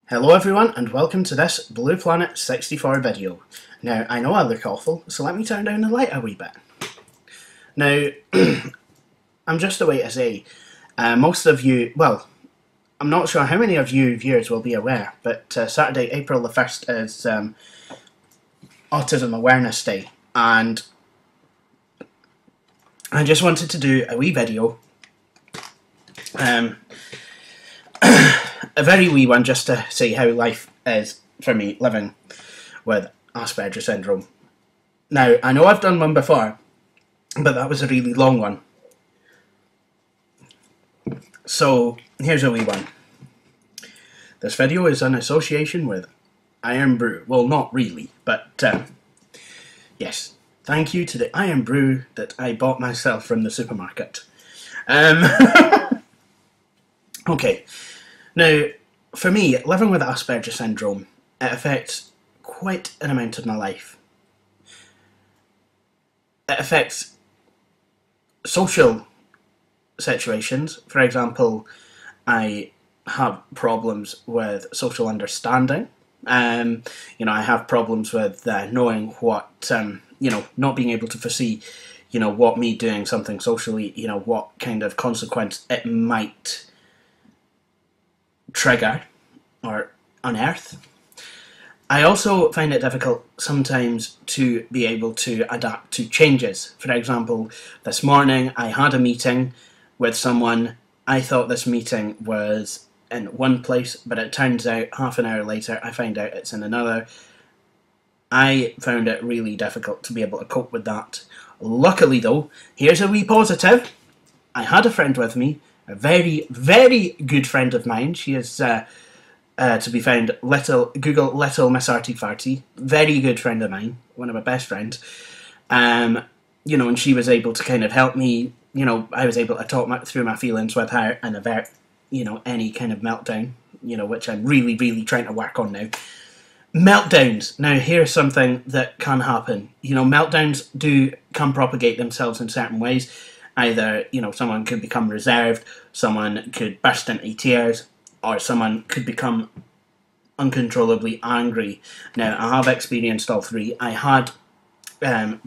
Hello everyone and welcome to this Blue Planet 64 video. Now I know I look awful, so let me turn down the light a wee bit. Now I'm just the way to say, most of you, well, I'm not sure how many of you viewers will be aware, but Saturday, April the 1st is Autism Awareness Day, and I just wanted to do a wee video, a very wee one, just to see how life is for me living with Asperger Syndrome. Now, I know I've done one before, but that was a really long one. So, here's a wee one. This video is in association with Iron Brew. Well, not really, but yes. Thank you to the Iron Brew that I bought myself from the supermarket. Okay. Now, for me, living with Asperger Syndrome, it affects quite an amount of my life. It affects social situations. For example, I have problems with social understanding. You know, I have problems with knowing what, not being able to foresee, what me doing something socially, what kind of consequence it might trigger or unearth. I also find it difficult sometimes to be able to adapt to changes. For example, this morning I had a meeting with someone. I thought this meeting was in one place, but it turns out half an hour later I find out it's in another. I found it really difficult to be able to cope with that. Luckily though, here's a wee positive. I had a friend with me, a very, very good friend of mine. She is to be found Google Little Miss Arty Farty. Very good friend of mine, one of my best friends. And she was able to kind of help me. I was able to talk through my feelings with her and avert, any kind of meltdown. Which I'm really, really trying to work on now. Meltdowns. Now, here's something that can happen. Meltdowns can propagate themselves in certain ways. Either, someone could become reserved, someone could burst into tears, or someone could become uncontrollably angry. Now, I have experienced all three. I had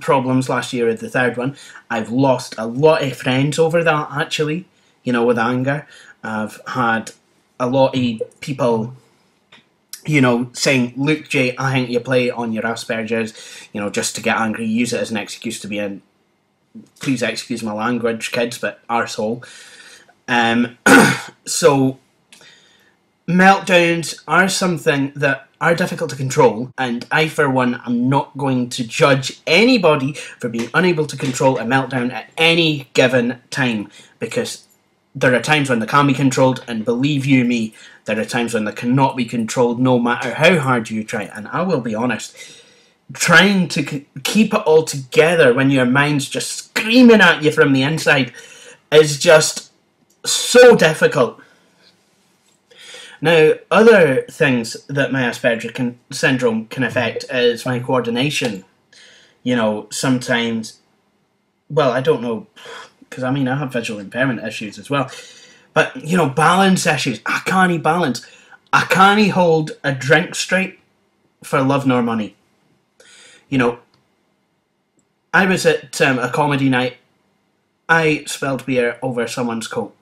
problems last year with the third one. I've lost a lot of friends over that, actually, with anger. I've had a lot of people, saying, look, Jay, I think you play on your Asperger's, just to get angry, use it as an excuse to be in. Please excuse my language, kids, but arsehole. So, meltdowns are something that are difficult to control, and I, for one, am not going to judge anybody for being unable to control a meltdown at any given time, because there are times when they can be controlled, and believe you me, there are times when they cannot be controlled no matter how hard you try. And I will be honest, trying to keep it all together when your mind's just screaming at you from the inside is just so difficult. Now, other things that my Asperger syndrome can affect is my coordination. Sometimes, well, I don't know, because I have visual impairment issues as well. But, balance issues. I can't balance. I can't hold a drink straight for love nor money. I was at a comedy night. I spilled beer over someone's coat.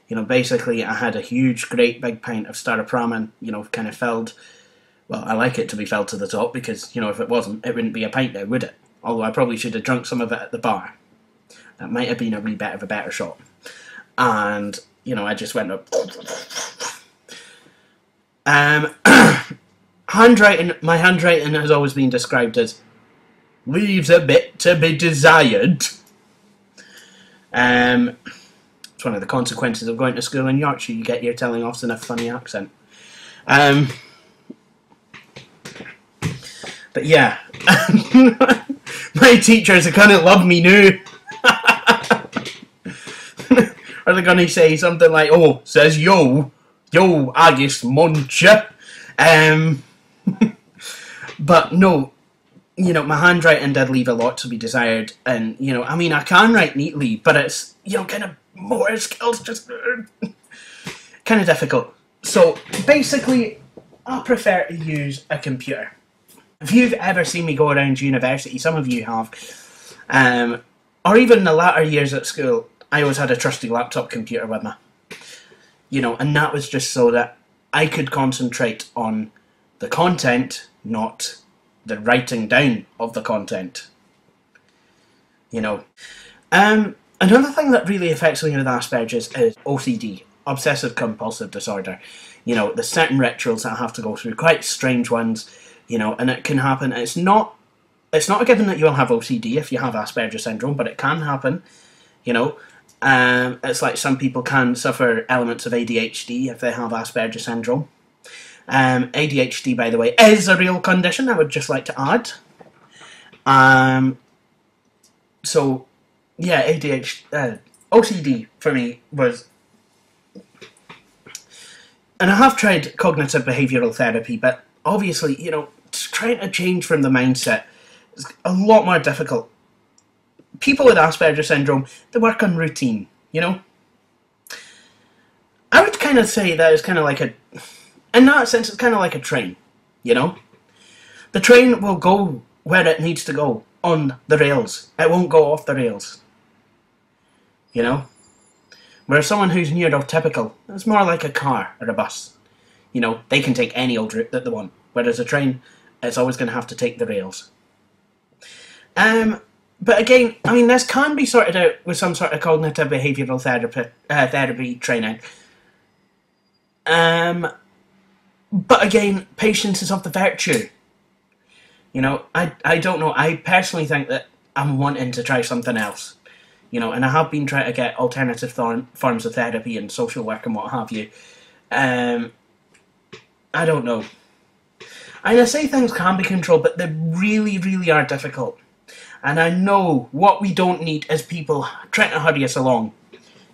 Basically I had a huge, great big pint of Starter Ramen, kind of filled. Well, I like it to be filled to the top because, if it wasn't, it wouldn't be a pint now, would it? Although I probably should have drunk some of it at the bar. That might have been a wee bit of a better shot. And, I just went up. Handwriting. My handwriting has always been described as leaves a bit to be desired. It's one of the consequences of going to school in Yorkshire. You get your telling offs in a funny accent. But yeah, my teachers are gonna love me now. Are they gonna say something like, "Oh, says yo, Agus Muncha," but no, you know, my handwriting did leave a lot to be desired, and you know, I mean, I can write neatly, but it's, you know, kind of motor skills just kind of difficult. So basically, I prefer to use a computer. If you've ever seen me go around university, some of you have, or even in the latter years at school, I always had a trusty laptop computer with me. You know, and that was just so that I could concentrate on the content, not the writing down of the content. You know. Another thing that really affects me with Asperger's is OCD, obsessive compulsive disorder. You know, there's certain rituals that I have to go through, quite strange ones, you know, and it can happen. It's not a given that you'll have OCD if you have Asperger syndrome, but it can happen, you know. It's like some people can suffer elements of ADHD if they have Asperger syndrome. ADHD, by the way, is a real condition, I would just like to add. So, yeah, OCD for me was... And I have tried cognitive behavioural therapy, but obviously, you know, trying to change from the mindset is a lot more difficult. People with Asperger syndrome, they work on routine, you know? I would kind of say that it's kind of like in that sense, it's kind of like a train, you know? The train will go where it needs to go, on the rails. It won't go off the rails, you know? Whereas someone who's neurotypical, it's more like a car or a bus. You know, they can take any old route that they want. Whereas a train, it's always going to have to take the rails. But again, I mean, this can be sorted out with some sort of cognitive behavioural therapy training. But again, patience is of the virtue. You know, I don't know. I personally think that I'm wanting to try something else. You know, and I have been trying to get alternative forms of therapy and social work and what have you. I don't know. And I say things can be controlled, but they really, really are difficult. And I know what we don't need is people trying to hurry us along.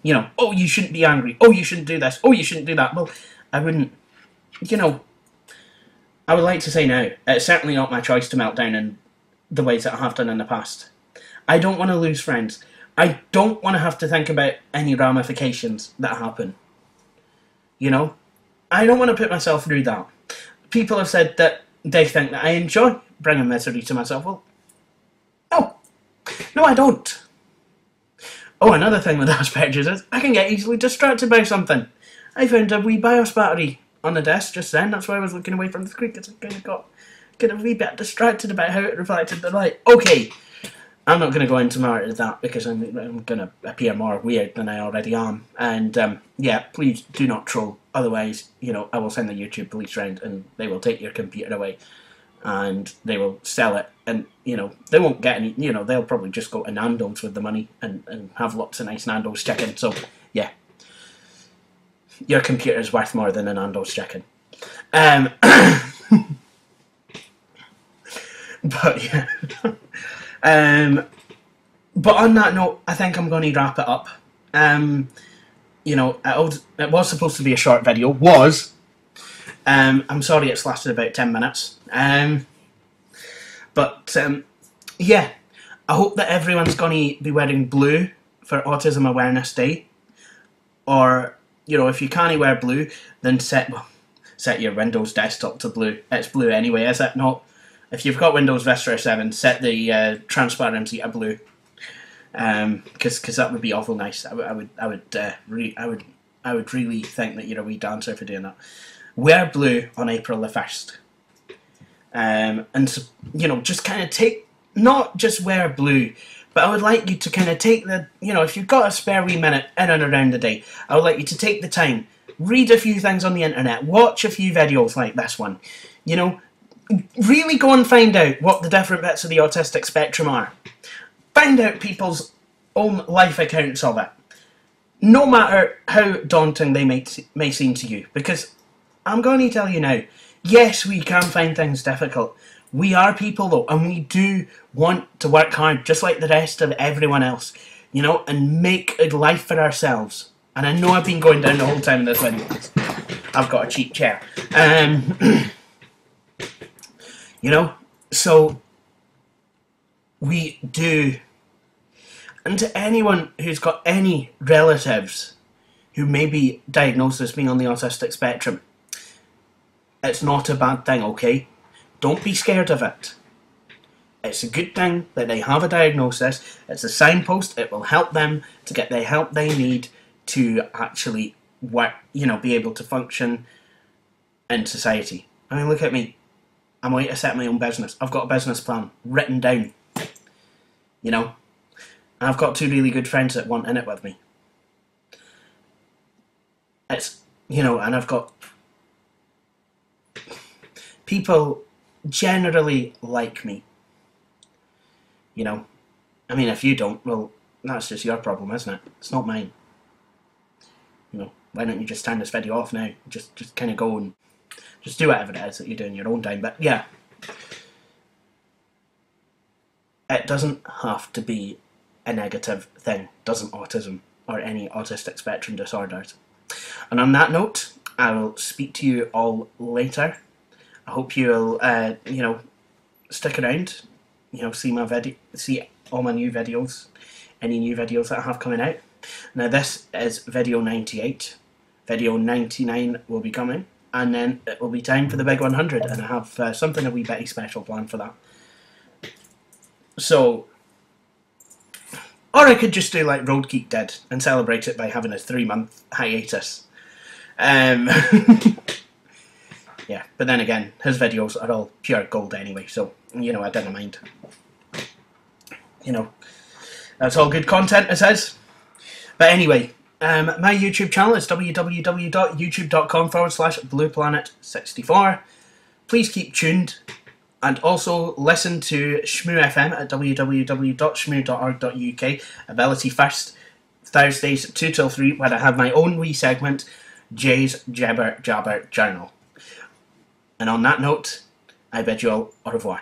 You know, oh, you shouldn't be angry. Oh, you shouldn't do this. Oh, you shouldn't do that. Well, I wouldn't, you know, I would like to say now, it's certainly not my choice to melt down in the ways that I have done in the past. I don't want to lose friends. I don't want to have to think about any ramifications that happen. You know? I don't want to put myself through that. People have said that they think that I enjoy bringing misery to myself. Well, no. No, I don't. Oh, another thing with Asperger's is I can get easily distracted by something. I found a wee BIOS battery on the desk just then. That's why I was looking away from the screen, because I kind of got a wee bit distracted about how it reflected the light. Okay. I'm not going to go into more of that because I'm going to appear more weird than I already am. And, yeah, please do not troll. Otherwise, you know, I will send the YouTube police round and they will take your computer away and they will sell it. And, you know, they won't get any, you know, they'll probably just go to Nando's with the money and have lots of nice Nando's chicken. So, yeah, your computer is worth more than a Nando's chicken. But, yeah. But on that note, I think I'm going to wrap it up. You know, it was supposed to be a short video. I'm sorry it's lasted about 10 minutes. Yeah, I hope that everyone's going to be wearing blue for Autism Awareness Day. Or, you know, if you can't wear blue, then set your Windows desktop to blue. It's blue anyway, is it not? If you've got Windows Vista 7, set the transparency to blue, because that would be awful nice. I would really think that you're a wee dancer for doing that. Wear blue on April the 1st, and you know, just kind of not just wear blue, but I would like you to kind of take you know, if you've got a spare wee minute in and around the day, I would like you to take the time, read a few things on the internet, watch a few videos like this one, you know. Really go and find out what the different bits of the autistic spectrum are. Find out people's own life accounts of it. no matter how daunting they may seem to you, because I'm going to tell you now, yes, we can find things difficult. We are people though, and we do want to work hard, just like the rest of everyone else, you know, and make a life for ourselves. And I know I've been going down the whole time in this video. I've got a cheap chair. You know, so we do. And to anyone who's got any relatives who may be diagnosed as being on the autistic spectrum, it's not a bad thing, okay? Don't be scared of it. It's a good thing that they have a diagnosis. It's a signpost. It will help them to get the help they need to actually work, you know, be able to function in society. I mean, look at me. I'm going to set my own business. I've got a business plan written down, you know. And I've got two really good friends that want in it with me. It's, you know, and I've got people generally like me. You know, I mean, if you don't, well, that's just your problem, isn't it? It's not mine. You know, why don't you just turn this video off now? Just kind of go and just do whatever it is that you do in your own time. But yeah, it doesn't have to be a negative thing, doesn't autism or any autistic spectrum disorders. And on that note, I will speak to you all later. I hope you'll, you know, stick around. You know, see all my new videos, any new videos that I have coming out. Now this is video 98. Video 99 will be coming, and then it will be time for the big 100, and I have something a wee bit special planned for that. So, or I could just do like Road Geek did and celebrate it by having a 3-month hiatus. Yeah, but then again, his videos are all pure gold anyway, so, you know, I didn't mind. You know, that's all good content, it says. But anyway, my YouTube channel is www.youtube.com/blueplanet64. Please keep tuned, and also listen to Shmoo FM at www.shmoo.org.uk. Ability First, Thursdays 2 till 3, where I have my own wee segment, Jay's Jabber Jabber Journal. And on that note, I bid you all au revoir.